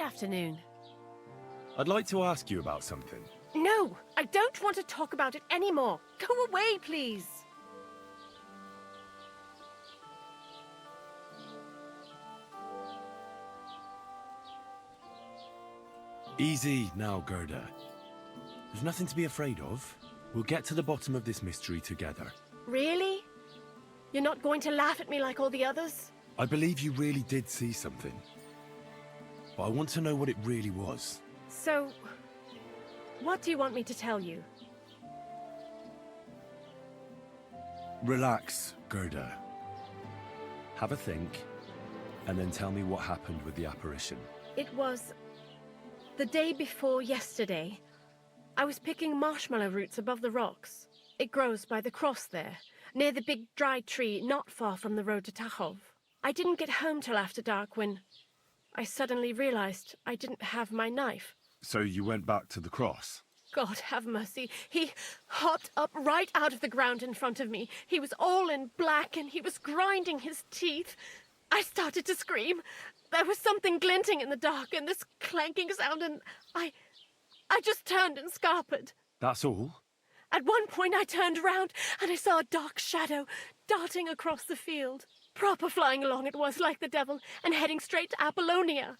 afternoon. I'd like to ask you about something. No, I don't want to talk about it anymore. Go away, please. Easy now, Gerda. There's nothing to be afraid of. We'll get to the bottom of this mystery together. Really? You're not going to laugh at me like all the others? I believe you really did see something. But I want to know what it really was. So, what do you want me to tell you? Relax, Gerda. Have a think, and then tell me what happened with the apparition. It was the day before yesterday. I was picking marshmallow roots above the rocks. It grows by the cross there, near the big dry tree not far from the road to Tachov. I didn't get home till after dark when I suddenly realized I didn't have my knife. So you went back to the cross? God have mercy. He hopped up right out of the ground in front of me. He was all in black and he was grinding his teeth. I started to scream. There was something glinting in the dark and this clanking sound, and I just turned and scarpered. That's all? At one point I turned around and I saw a dark shadow darting across the field. Proper flying along it was, like the devil, and heading straight to Apollonia.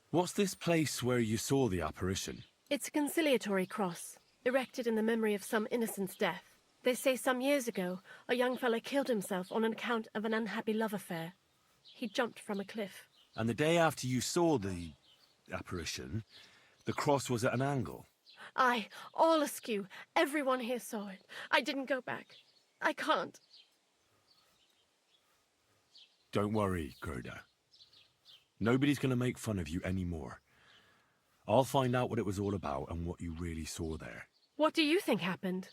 What's this place where you saw the apparition? It's a conciliatory cross, erected in the memory of some innocent's death. They say some years ago, a young fella killed himself on account of an unhappy love affair. He jumped from a cliff. And the day after you saw the apparition, the cross was at an angle? Aye, all askew. Everyone here saw it. I didn't go back. I can't. Don't worry, Gerda. Nobody's going to make fun of you anymore. I'll find out what it was all about and what you really saw there. What do you think happened?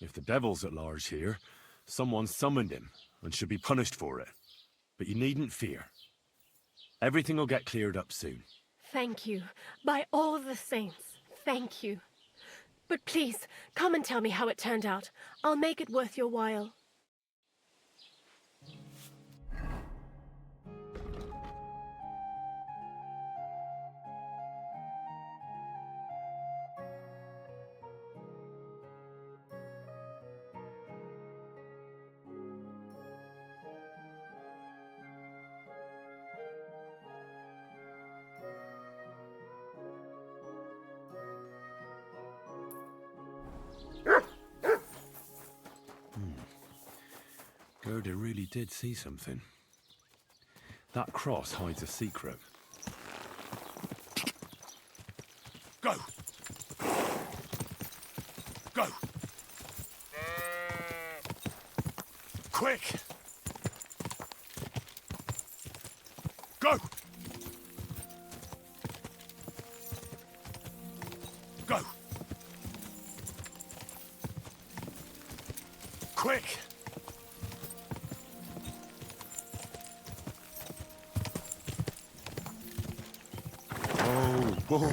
If the devil's at large here, someone summoned him and should be punished for it. But you needn't fear. Everything will get cleared up soon. Thank you. By all the saints, thank you. But please, come and tell me how it turned out. I'll make it worth your while. Gerda really did see something. That cross hides a secret. Go! Go! Quick! Go! Go! Quick! Whoa!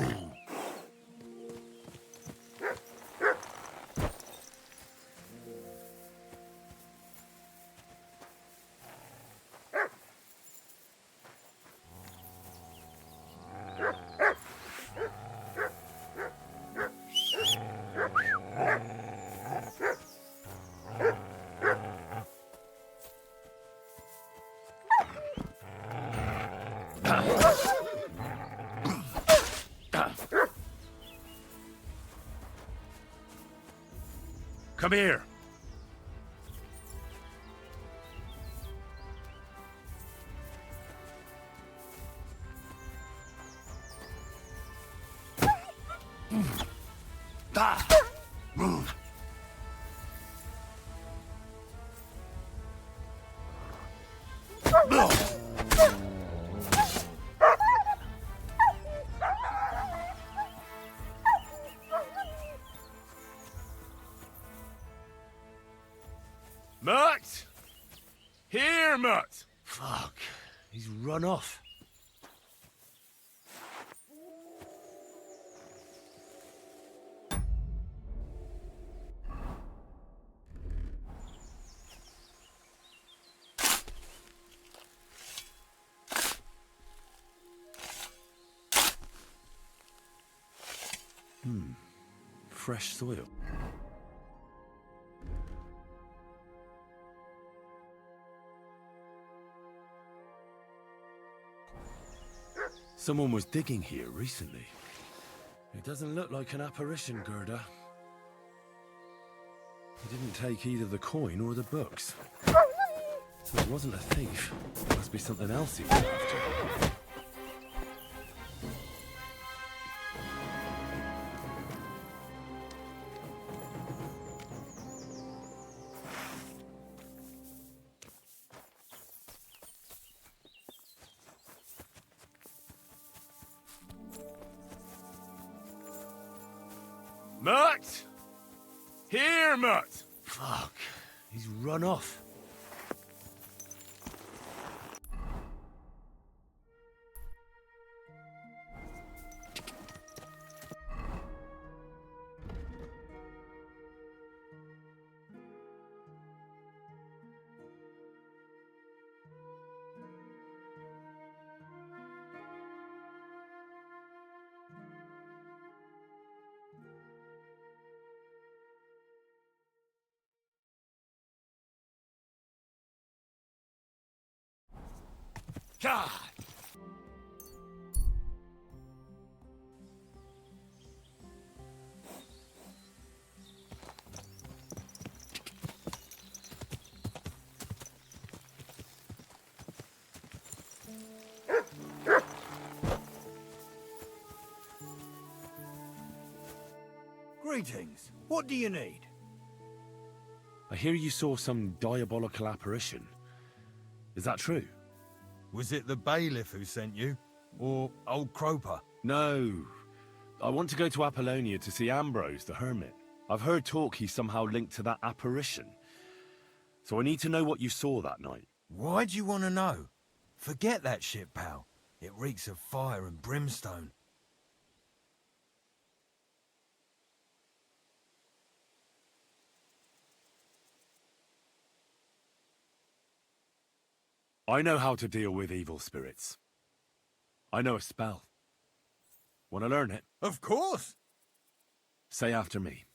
Come here. Move. Mutt! Here, Mutt! Fuck. He's run off. fresh soil. Someone was digging here recently. It doesn't look like an apparition, Gerda. He didn't take either the coin or the books. So it wasn't a thief. It must be something else he was after. Mutt! Here, Mutt! Fuck. He's run off. God! Greetings. What do you need? I hear you saw some diabolical apparition. Is that true? Was it the bailiff who sent you? Or old Croper? No. I want to go to Apollonia to see Ambrose, the Hermit. I've heard talk he's somehow linked to that apparition. So I need to know what you saw that night. Why'd you want to know? Forget that shit, pal. It reeks of fire and brimstone. I know how to deal with evil spirits. I know a spell. Want to learn it? Of course! Say after me.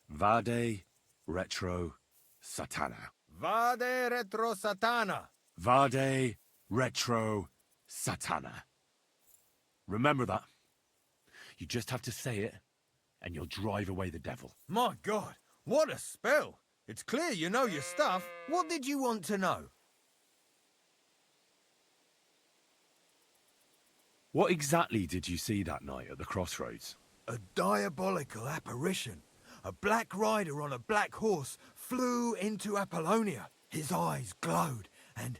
Vade retro satana. Vade retro satana. Vade retro satana. Remember that. You just have to say it, and you'll drive away the devil. My God, what a spell! It's clear you know your stuff. What did you want to know? What exactly did you see that night at the crossroads? A diabolical apparition. A black rider on a black horse flew into Apollonia. His eyes glowed, and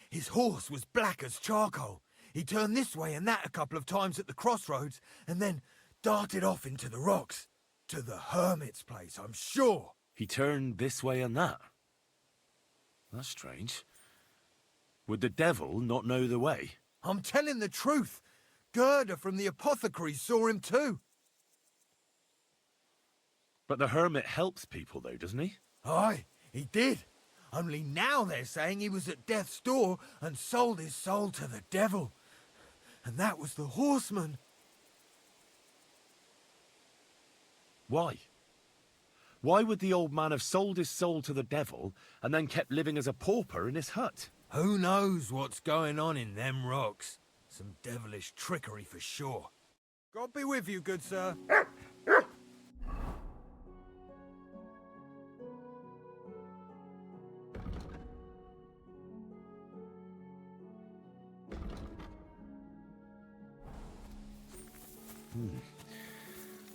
his horse was black as charcoal. He turned this way and that a couple of times at the crossroads, and then darted off into the rocks. To the Hermit's place, I'm sure. He turned this way and that? That's strange. Would the devil not know the way? I'm telling the truth. Gerda from the apothecary saw him too. But the Hermit helps people though, doesn't he? Aye, he did. Only now they're saying he was at death's door and sold his soul to the devil. And that was the horseman. Why? Why would the old man have sold his soul to the devil and then kept living as a pauper in his hut? Who knows what's going on in them rocks? Some devilish trickery for sure. God be with you, good sir.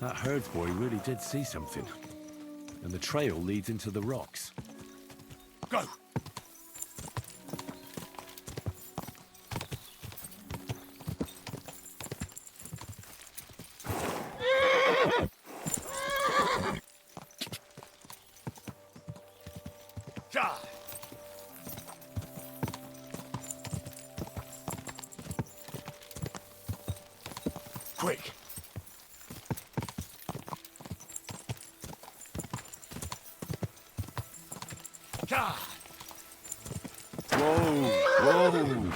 That herdsboy really did see something. And the trail leads into the rocks. Go! Quick! Whoa! Whoa!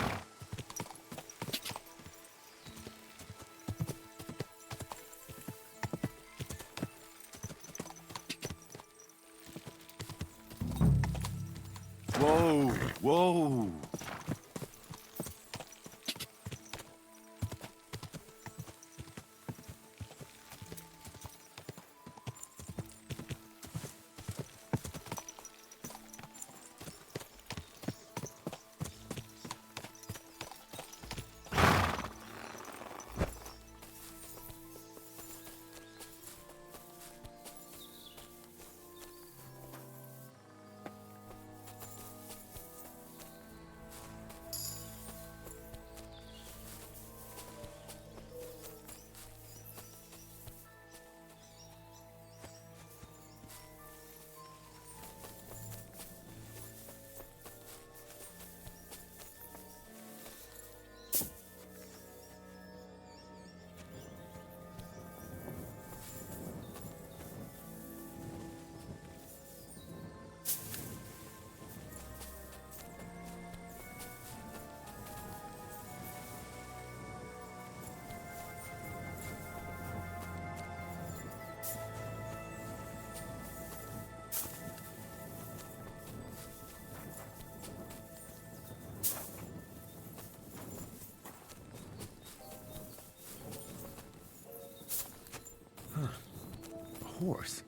horse.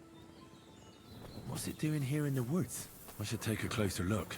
What's it doing here in the woods? I should take a closer look.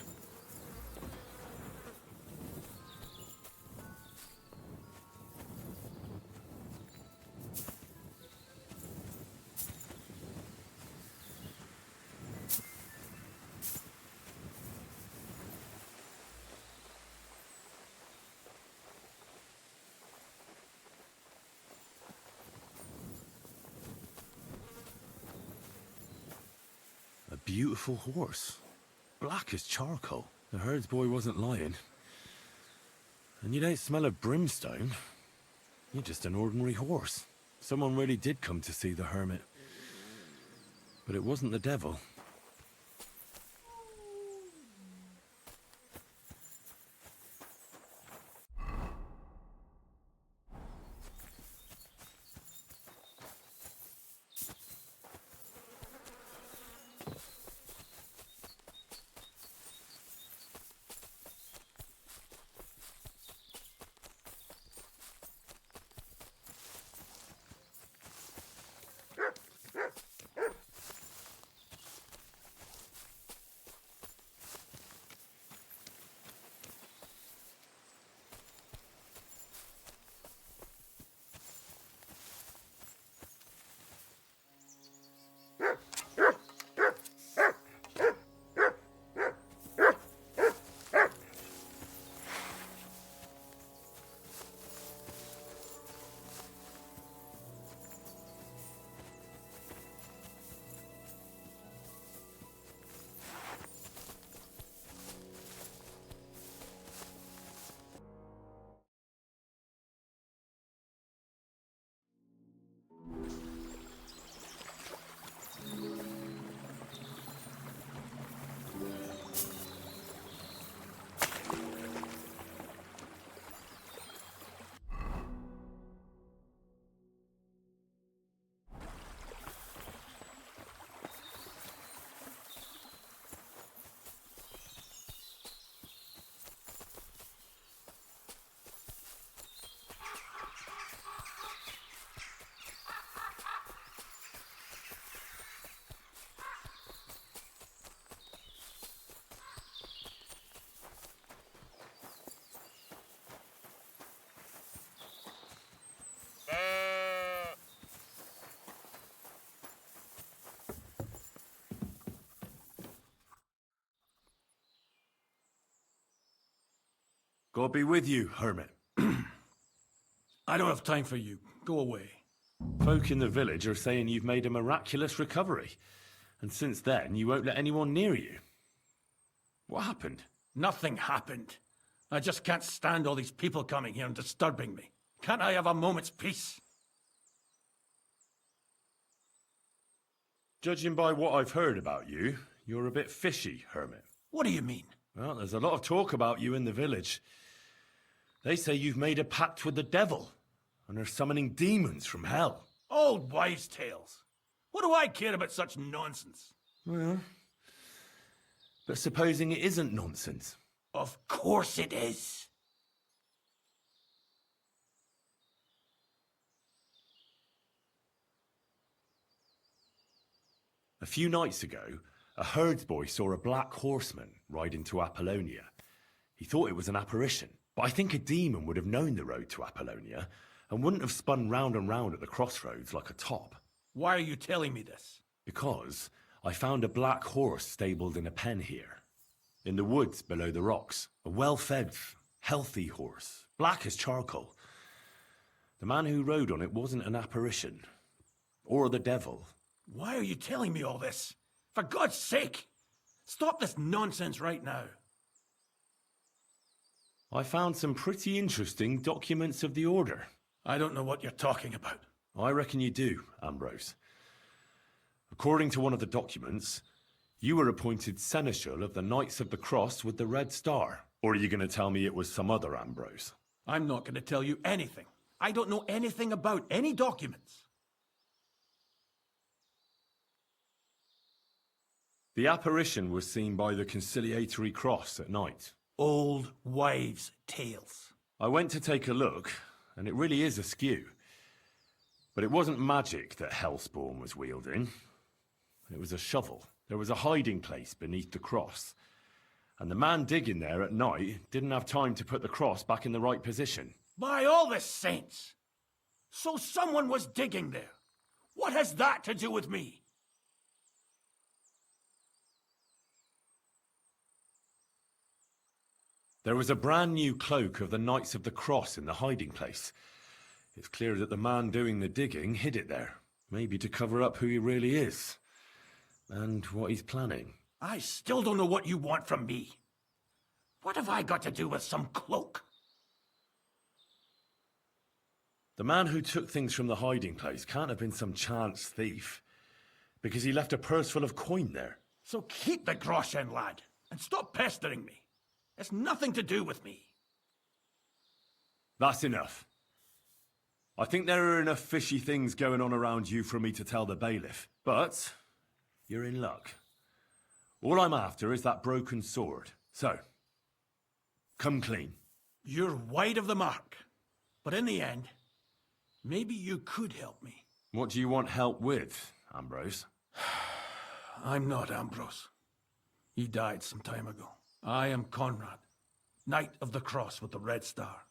A beautiful horse. Black as charcoal. The herds boy wasn't lying. And you don't smell of brimstone. You're just an ordinary horse. Someone really did come to see the hermit. But it wasn't the devil. God be with you, Hermit. I don't have time for you. Go away. Folk in the village are saying you've made a miraculous recovery. And since then, you won't let anyone near you. What happened? Nothing happened. I just can't stand all these people coming here and disturbing me. Can't I have a moment's peace? Judging by what I've heard about you, you're a bit fishy, Hermit. What do you mean? Well, there's a lot of talk about you in the village. They say you've made a pact with the devil, and are summoning demons from hell. Old wives' tales. What do I care about such nonsense? Well, but supposing it isn't nonsense. Of course it is. A few nights ago, a herdsboy saw a black horseman ride into Apollonia. He thought it was an apparition, but I think a demon would have known the road to Apollonia and wouldn't have spun round and round at the crossroads like a top. Why are you telling me this? Because I found a black horse stabled in a pen here. In the woods below the rocks. A well-fed, healthy horse. Black as charcoal. The man who rode on it wasn't an apparition. Or the devil. Why are you telling me all this? For God's sake! Stop this nonsense right now. I found some pretty interesting documents of the Order. I don't know what you're talking about. I reckon you do, Ambrose. According to one of the documents, you were appointed Seneschal of the Knights of the Cross with the Red Star. Or are you going to tell me it was some other Ambrose? I'm not going to tell you anything. I don't know anything about any documents. The apparition was seen by the conciliatory cross at night. Old wives' tales. I went to take a look, and it really is askew. But it wasn't magic that Hellspawn was wielding. It was a shovel. There was a hiding place beneath the cross. And the man digging there at night didn't have time to put the cross back in the right position. By all the saints! So someone was digging there. What has that to do with me? There was a brand new cloak of the Knights of the Cross in the hiding place. It's clear that the man doing the digging hid it there, maybe to cover up who he really is, and what he's planning. I still don't know what you want from me. What have I got to do with some cloak? The man who took things from the hiding place can't have been some chance thief, because he left a purse full of coin there. So keep the groschen, lad, and stop pestering me. It's nothing to do with me. That's enough. I think there are enough fishy things going on around you for me to tell the bailiff, but you're in luck. All I'm after is that broken sword. So, come clean. You're wide of the mark. But in the end, maybe you could help me. What do you want help with, Ambrose? I'm not Ambrose. He died some time ago. I am Conrad, Knight of the Cross with the Red Star.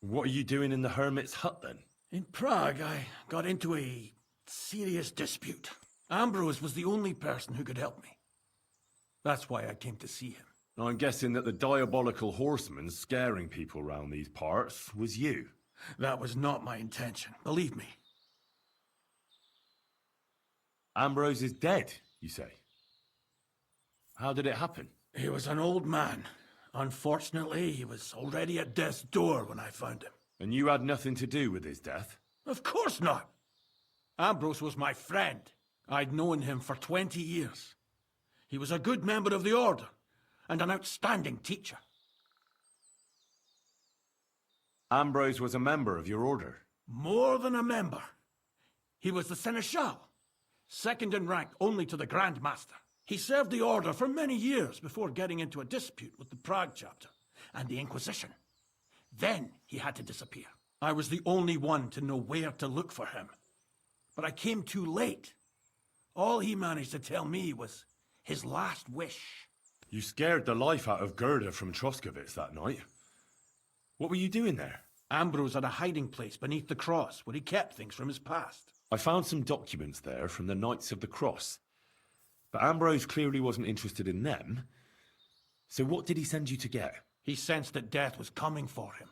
What are you doing in the Hermit's hut, then? In Prague, I got into a serious dispute. Ambrose was the only person who could help me. That's why I came to see him. I'm guessing that the diabolical horseman scaring people round these parts was you. That was not my intention, believe me. Ambrose is dead, you say? How did it happen? He was an old man. Unfortunately, he was already at death's door when I found him. And you had nothing to do with his death? Of course not. Ambrose was my friend. I'd known him for 20 years. He was a good member of the Order, and an outstanding teacher. Ambrose was a member of your order? More than a member. He was the Seneschal, second in rank only to the Grand Master. He served the Order for many years before getting into a dispute with the Prague chapter and the Inquisition. Then he had to disappear. I was the only one to know where to look for him. But I came too late. All he managed to tell me was his last wish. You scared the life out of Gerda from Troskowitz that night. What were you doing there? Ambrose had a hiding place beneath the cross where he kept things from his past. I found some documents there from the Knights of the Cross. But Ambrose clearly wasn't interested in them. So what did he send you to get? He sensed that death was coming for him.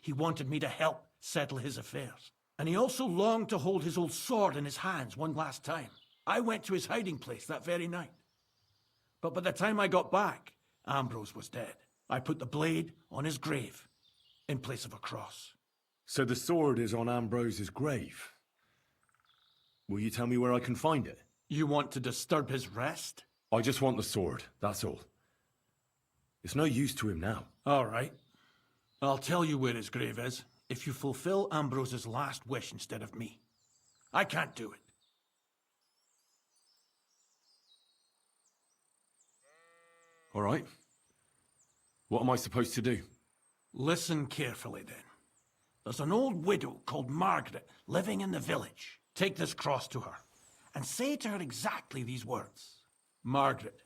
He wanted me to help settle his affairs. And he also longed to hold his old sword in his hands one last time. I went to his hiding place that very night. But by the time I got back, Ambrose was dead. I put the blade on his grave, in place of a cross. So the sword is on Ambrose's grave. Will you tell me where I can find it? You want to disturb his rest? I just want the sword, that's all. It's no use to him now. All right. I'll tell you where his grave is, if you fulfill Ambrose's last wish instead of me. I can't do it. All right. What am I supposed to do? Listen carefully, then. There's an old widow called Margaret living in the village. Take this cross to her, and say to her exactly these words. Margaret,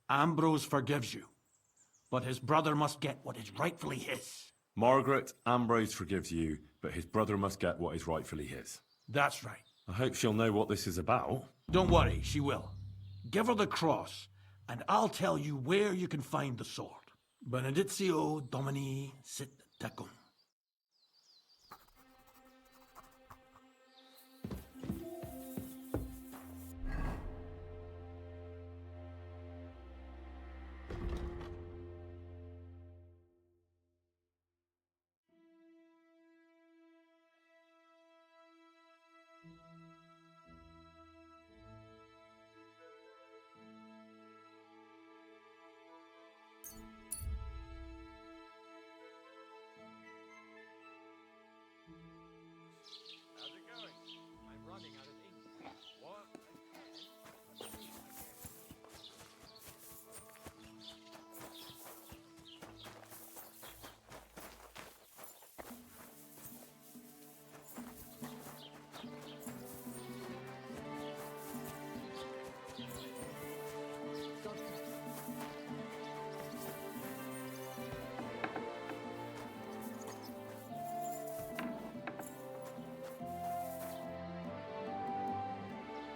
Ambrose forgives you, but his brother must get what is rightfully his. Margaret, Ambrose forgives you, but his brother must get what is rightfully his. That's right. I hope she'll know what this is about. Don't worry, she will. Give her the cross, and I'll tell you where you can find the sword. Benedictio Domini sit tecum.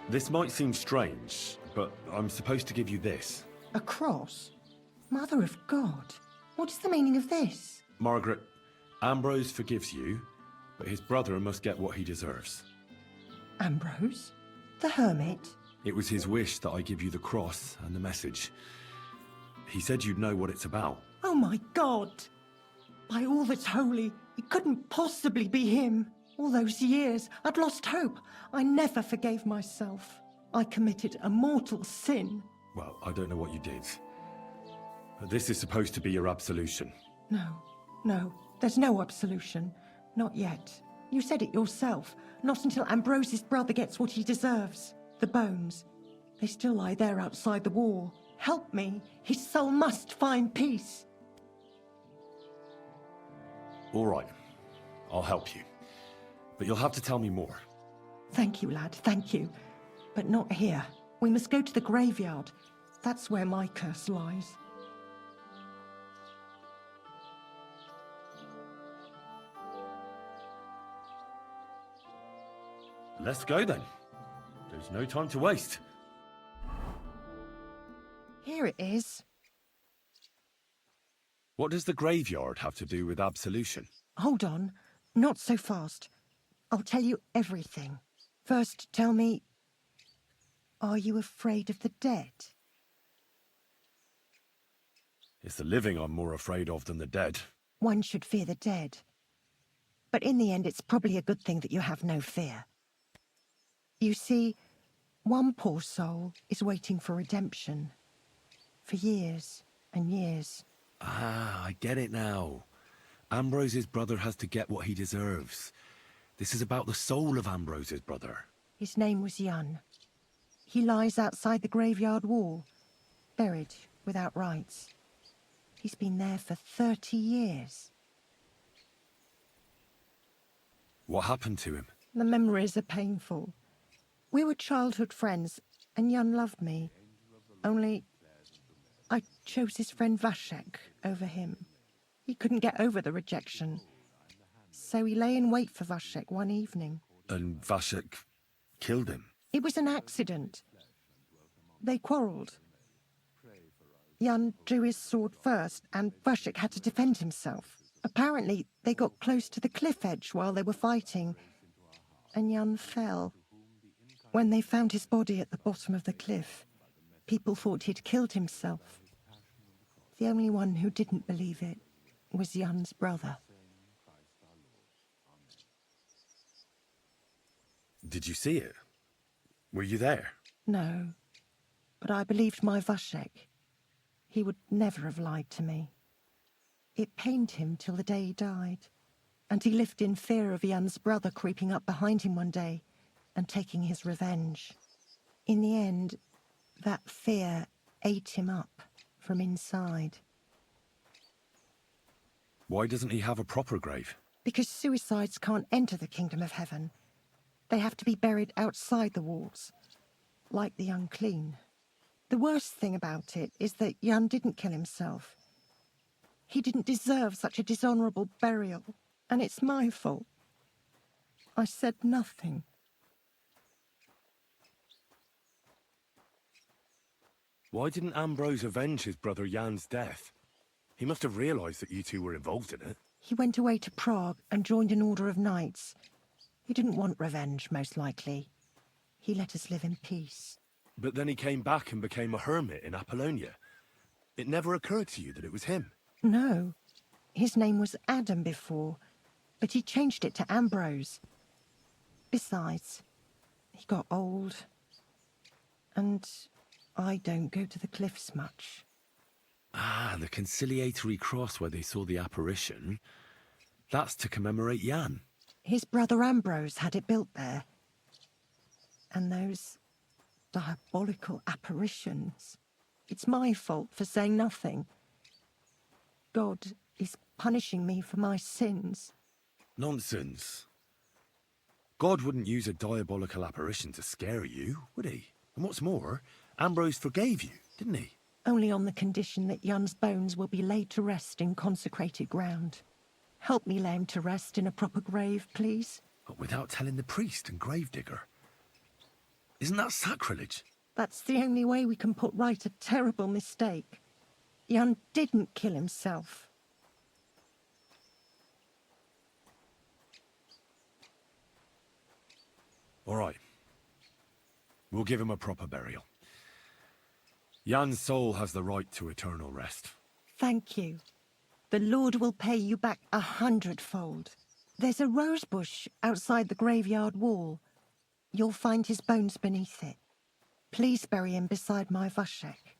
This might seem strange, but I'm supposed to give you this. A cross? Mother of God. What is the meaning of this? Margaret, Ambrose forgives you, but his brother must get what he deserves. Ambrose? The Hermit? It was his wish that I give you the cross and the message. He said you'd know what it's about. Oh my God! By all that's holy, it couldn't possibly be him. All those years, I'd lost hope. I never forgave myself. I committed a mortal sin. Well, I don't know what you did. But this is supposed to be your absolution. No, there's no absolution. Not yet. You said it yourself. Not until Ambrose's brother gets what he deserves. The bones. They still lie there outside the wall. Help me. His soul must find peace. All right. I'll help you. But you'll have to tell me more. Thank you, lad, thank you. But not here. We must go to the graveyard. That's where my curse lies. Let's go then. There's no time to waste. Here it is. What does the graveyard have to do with absolution? Hold on. Not so fast. I'll tell you everything. First, tell me, are you afraid of the dead? It's the living I'm more afraid of than the dead. One should fear the dead. But in the end, it's probably a good thing that you have no fear. You see, one poor soul is waiting for redemption. For years and years. Ah, I get it now. Ambrose's brother has to get what he deserves. This is about the soul of Ambrose's brother. His name was Jan. He lies outside the graveyard wall, buried without rites. He's been there for 30 years. What happened to him? The memories are painful. We were childhood friends, and Jan loved me. Only, I chose his friend Vashek over him. He couldn't get over the rejection. So he lay in wait for Vashek one evening. And Vashek killed him? It was an accident. They quarrelled. Jan drew his sword first, and Vashek had to defend himself. Apparently, they got close to the cliff edge while they were fighting, and Jan fell. When they found his body at the bottom of the cliff, people thought he'd killed himself. The only one who didn't believe it was Jan's brother. Did you see it? Were you there? No, but I believed my Vashek. He would never have lied to me. It pained him till the day he died, and he lived in fear of Jan's brother creeping up behind him one day and taking his revenge. In the end, that fear ate him up from inside. Why doesn't he have a proper grave? Because suicides can't enter the kingdom of heaven. They have to be buried outside the walls, like the unclean. The worst thing about it is that Jan didn't kill himself. He didn't deserve such a dishonourable burial, and it's my fault. I said nothing. Why didn't Ambrose avenge his brother Jan's death? He must have realised that you two were involved in it. He went away to Prague and joined an order of knights. He didn't want revenge, most likely. He let us live in peace. But then he came back and became a hermit in Apollonia. It never occurred to you that it was him? No. His name was Adam before, but he changed it to Ambrose. Besides, he got old, and I don't go to the cliffs much. Ah, the conciliatory cross where they saw the apparition. That's to commemorate Jan. His brother Ambrose had it built there. And those diabolical apparitions. It's my fault for saying nothing. God is punishing me for my sins. Nonsense. God wouldn't use a diabolical apparition to scare you, would he? And what's more, Ambrose forgave you, didn't he? Only on the condition that Jan's bones will be laid to rest in consecrated ground. Help me lay him to rest in a proper grave, please. But without telling the priest and gravedigger. Isn't that sacrilege? That's the only way we can put right a terrible mistake. Jan didn't kill himself. All right. We'll give him a proper burial. Jan's soul has the right to eternal rest. Thank you. The Lord will pay you back 100-fold. There's a rose bush outside the graveyard wall. You'll find his bones beneath it. Please bury him beside my Vashek.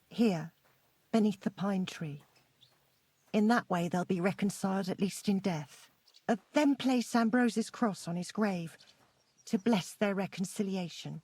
Here, beneath the pine tree. In that way they'll be reconciled at least in death. Then place Ambrose's cross on his grave to bless their reconciliation.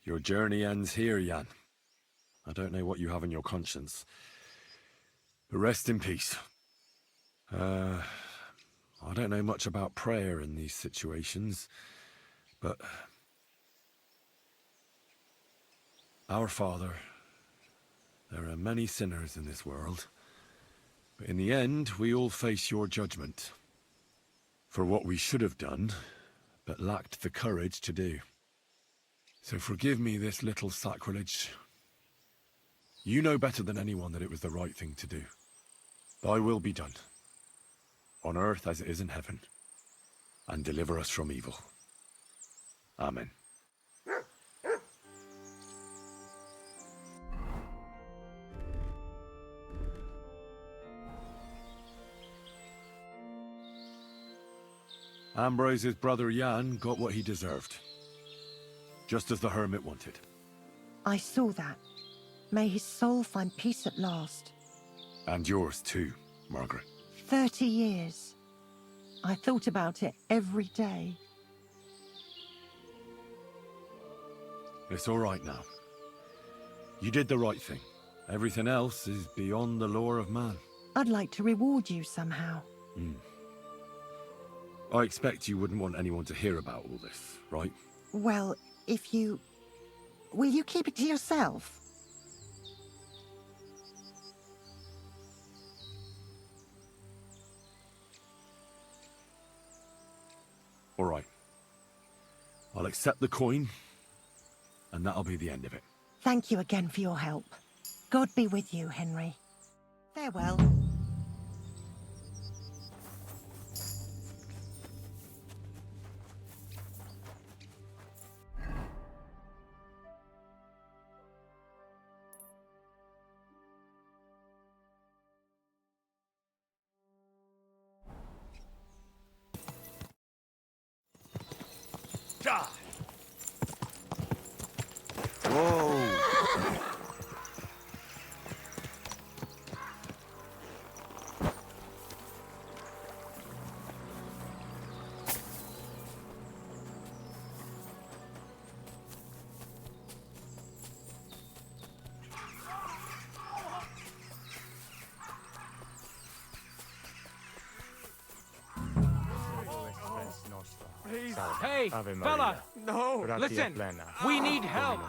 Your journey ends here, Jan. I don't know what you have on your conscience. But rest in peace. I don't know much about prayer in these situations, but... Our Father, there are many sinners in this world, but in the end, we all face your judgment. For what we should have done, but lacked the courage to do. So forgive me this little sacrilege. You know better than anyone that it was the right thing to do. Thy will be done, on earth as it is in heaven, and deliver us from evil. Amen. Ambrose's brother Jan got what he deserved. Just as the Hermit wanted. I saw that. May his soul find peace at last. And yours too, Margaret. 30 years. I thought about it every day. It's all right now. You did the right thing. Everything else is beyond the law of man. I'd like to reward you somehow. I expect you wouldn't want anyone to hear about all this, right? Well, if you... Will you keep it to yourself? All right. I'll accept the coin, and that'll be the end of it. Thank you again for your help. God be with you, Henry. Farewell. Whoa! Hey, fella! No! Listen! We need help!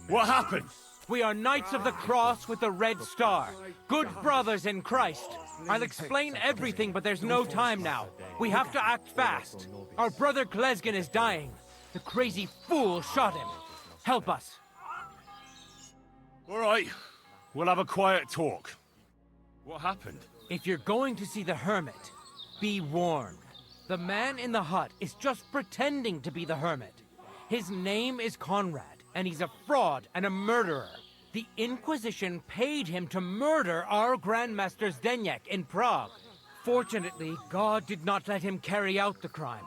What happened? We are Knights of the Cross with the Red Star. Good brothers in Christ. I'll explain everything, but there's no time now. We have to act fast. Our brother Klesgen is dying. The crazy fool shot him. Help us. All right, we'll have a quiet talk. What happened? If you're going to see the Hermit, be warned. The man in the hut is just pretending to be the Hermit. His name is Conrad, and he's a fraud and a murderer. The Inquisition paid him to murder our Grandmaster Zdeněk in Prague. Fortunately, God did not let him carry out the crime.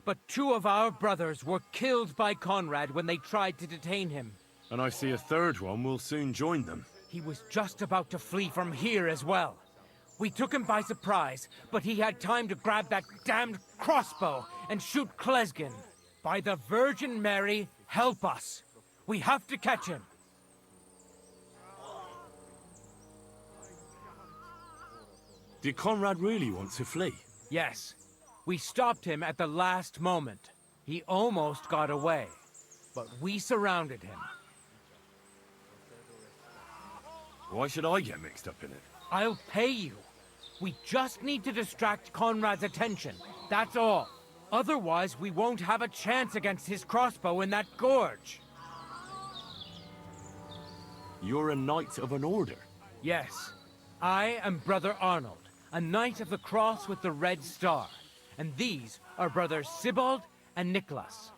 But 2 of our brothers were killed by Conrad when they tried to detain him. And I see a third one will soon join them. He was just about to flee from here as well. We took him by surprise, but he had time to grab that damned crossbow and shoot Klesgen. By the Virgin Mary, help us. We have to catch him. Did Conrad really want to flee? Yes. We stopped him at the last moment. He almost got away, but we surrounded him. Why should I get mixed up in it? I'll pay you. We just need to distract Conrad's attention. That's all. Otherwise, we won't have a chance against his crossbow in that gorge. You're a knight of an order. Yes. I am Brother Arnold, a Knight of the Cross with the Red Star. And these are Brothers Sibald and Nicholas.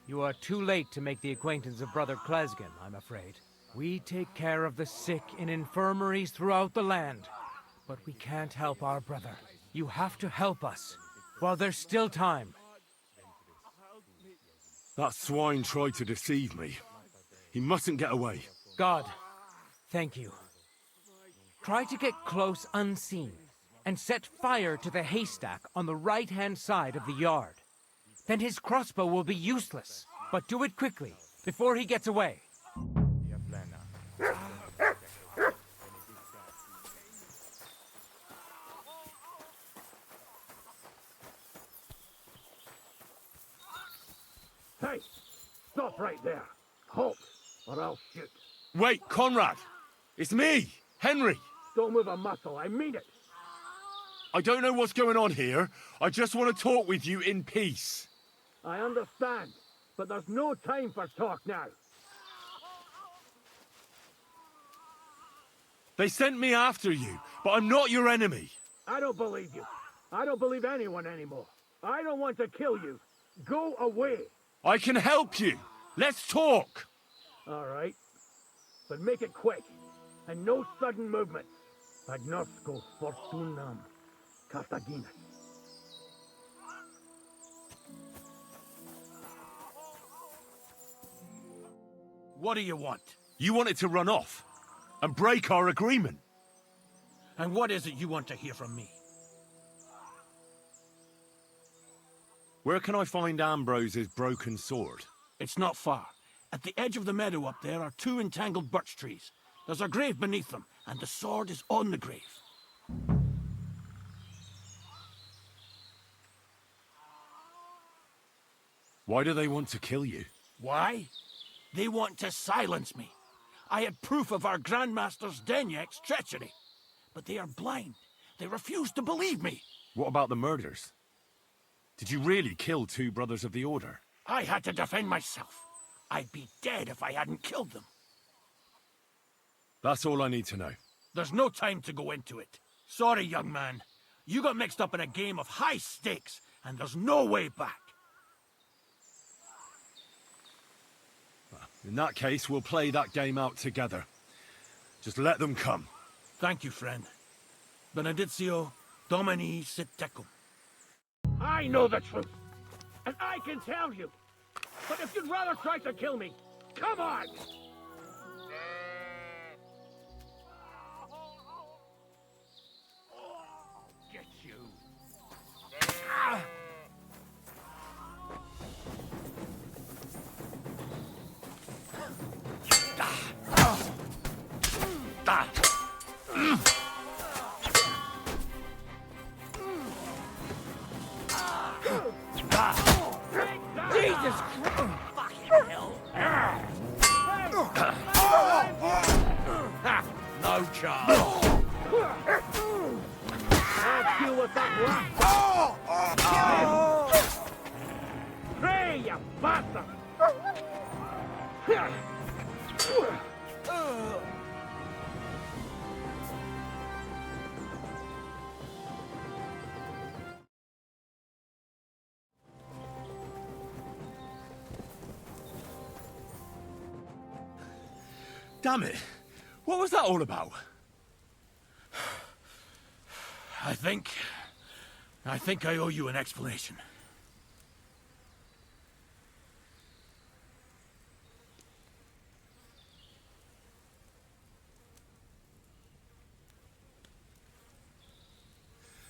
You are too late to make the acquaintance of Brother Klesgen, I'm afraid. We take care of the sick in infirmaries throughout the land. But we can't help our brother. You have to help us, while there's still time. That swine tried to deceive me. He mustn't get away. God, thank you. Try to get close unseen, and set fire to the haystack on the right-hand side of the yard. Then his crossbow will be useless. But do it quickly, before he gets away. Hey, stop right there. Halt, or I'll shoot. Wait, Conrad! It's me, Henry! Don't move a muscle, I mean it. I don't know what's going on here. I just want to talk with you in peace. I understand, but there's no time for talk now. They sent me after you, but I'm not your enemy. I don't believe you. I don't believe anyone anymore. I don't want to kill you. Go away. I can help you. Let's talk. All right. But make it quick. And no sudden movements. Agnosco fortunam Carthaginus. What do you want? You wanted to run off and break our agreement. And what is it you want to hear from me? Where can I find Ambrose's broken sword? It's not far. At the edge of the meadow up there are 2 entangled birch trees. There's a grave beneath them, and the sword is on the grave. Why do they want to kill you? Why? They want to silence me. I had proof of our Grandmaster Zdeněk's treachery. But they are blind. They refuse to believe me. What about the murders? Did you really kill 2 brothers of the Order? I had to defend myself. I'd be dead if I hadn't killed them. That's all I need to know. There's no time to go into it. Sorry, young man. You got mixed up in a game of high stakes, and there's no way back. In that case, we'll play that game out together. Just let them come. Thank you, friend. Benedictio Domini sit tecum. I know the truth, and I can tell you. But if you'd rather try to kill me, come on! Get you. Jesus Christ! Fucking hell! Pray, you bastard! Damn it! What was that all about? I think I owe you an explanation.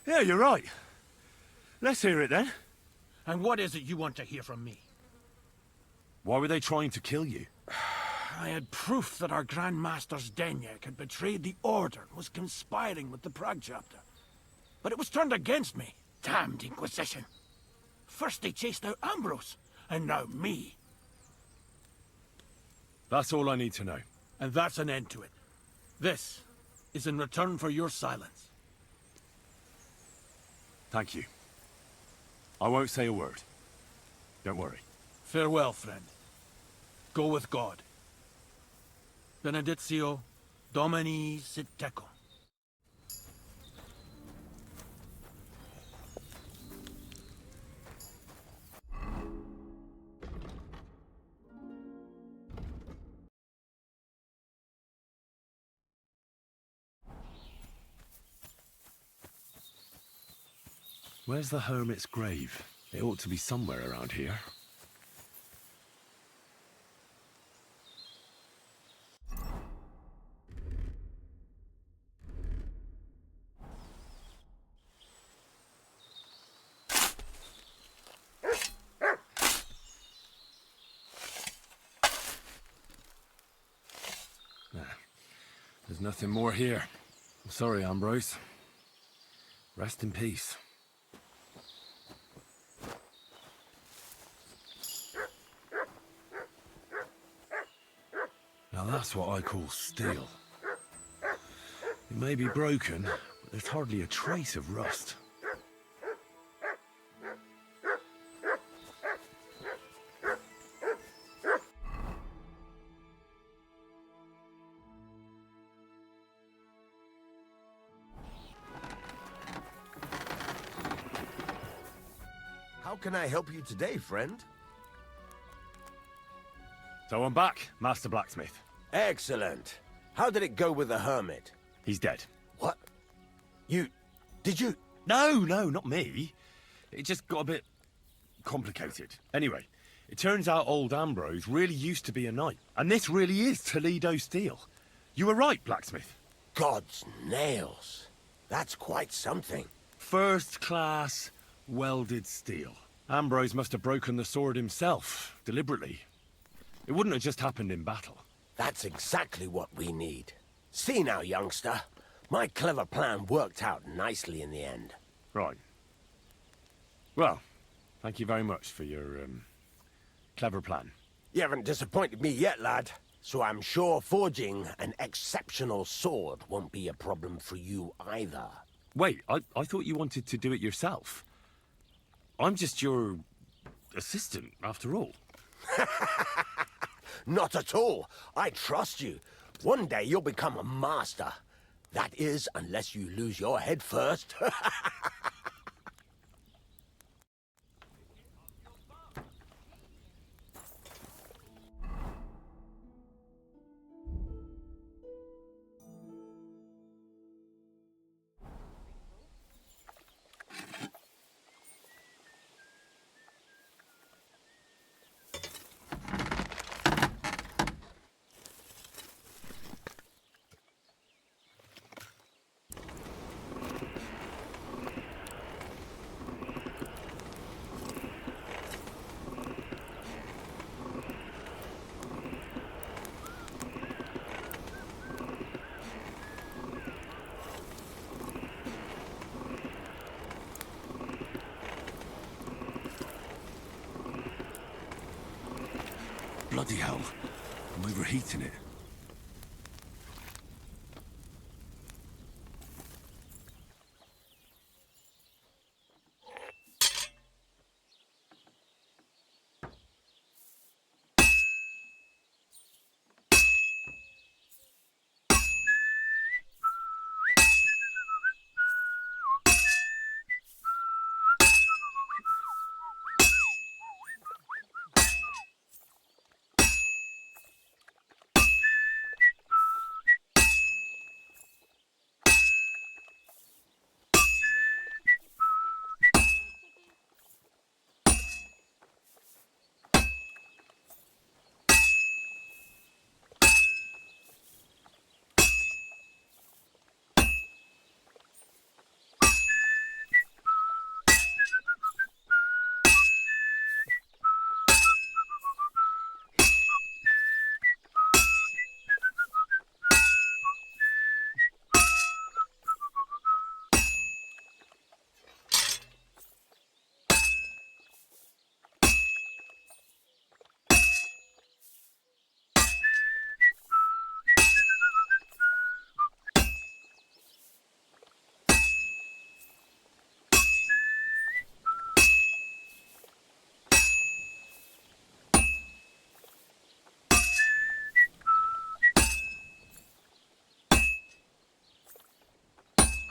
Yeah, you're right. Let's hear it then. And what is it you want to hear from me? Why were they trying to kill you? I had proof that our Grand Master's Denyak had betrayed the Order and was conspiring with the Prague chapter. But it was turned against me. Damned Inquisition. First they chased out Ambrose, and now me. That's all I need to know. And that's an end to it. This is in return for your silence. Thank you. I won't say a word. Don't worry. Farewell, friend. Go with God. Benedictio Domini sit tecum. Where's the Hermit's grave? It ought to be somewhere around here. There's nothing more here. I'm sorry, Ambrose. Rest in peace. Now that's what I call steel. It may be broken, but there's hardly a trace of rust. How can I help you today, friend? So I'm back, Master Blacksmith. Excellent. How did it go with the Hermit? He's dead. What? Did you? No, not me. It just got a bit complicated. Anyway, it turns out old Ambrose really used to be a knight. And this really is Toledo steel. You were right, Blacksmith. God's nails. That's quite something. First class welded steel. Ambrose must have broken the sword himself, deliberately. It wouldn't have just happened in battle. That's exactly what we need. See now, youngster. My clever plan worked out nicely in the end. Right. Well, thank you very much for your, clever plan. You haven't disappointed me yet, lad. So I'm sure forging an exceptional sword won't be a problem for you either. Wait, I thought you wanted to do it yourself. I'm just your assistant, after all. Not at all. I trust you. One day you'll become a master. That is, unless you lose your head first. Bloody hell. I'm overheating it.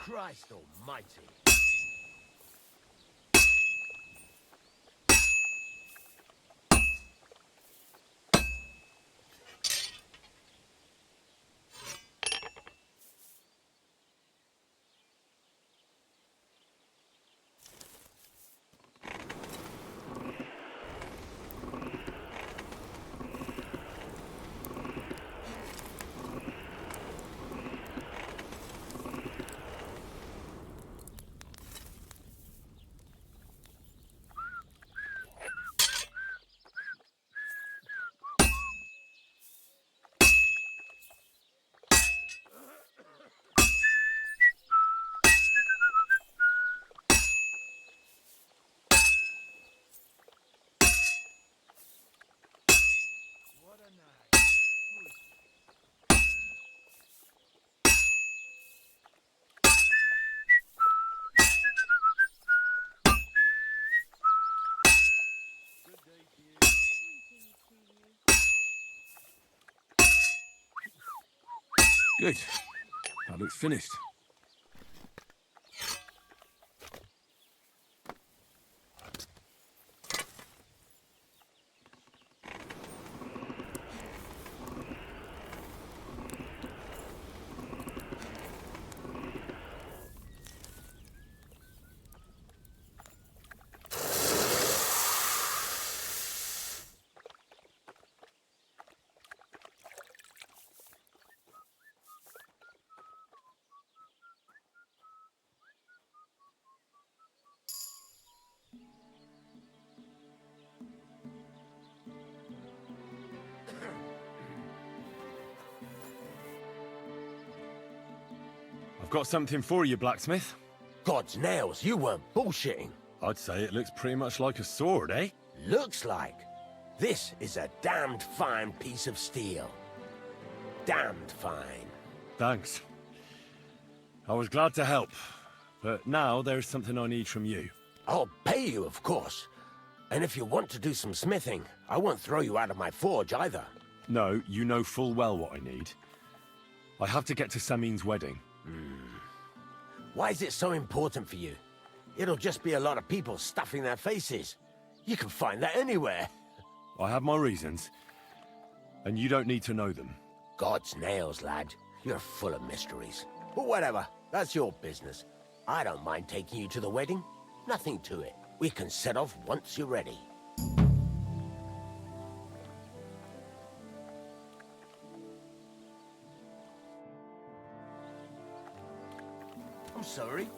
Christ almighty. Good. That looks finished. I've got something for you, Blacksmith. God's nails, you weren't bullshitting. I'd say it looks pretty much like a sword, eh? Looks like. This is a damned fine piece of steel. Damned fine. Thanks. I was glad to help, but now there's something I need from you. I'll pay you, of course. And if you want to do some smithing, I won't throw you out of my forge either. No, you know full well what I need. I have to get to Samin's wedding. Why is it so important for you? It'll just be a lot of people stuffing their faces. You can find that anywhere. I have my reasons, and you don't need to know them. God's nails, lad. You're full of mysteries. But whatever, that's your business. I don't mind taking you to the wedding. Nothing to it. We can set off once you're ready. I'm sorry.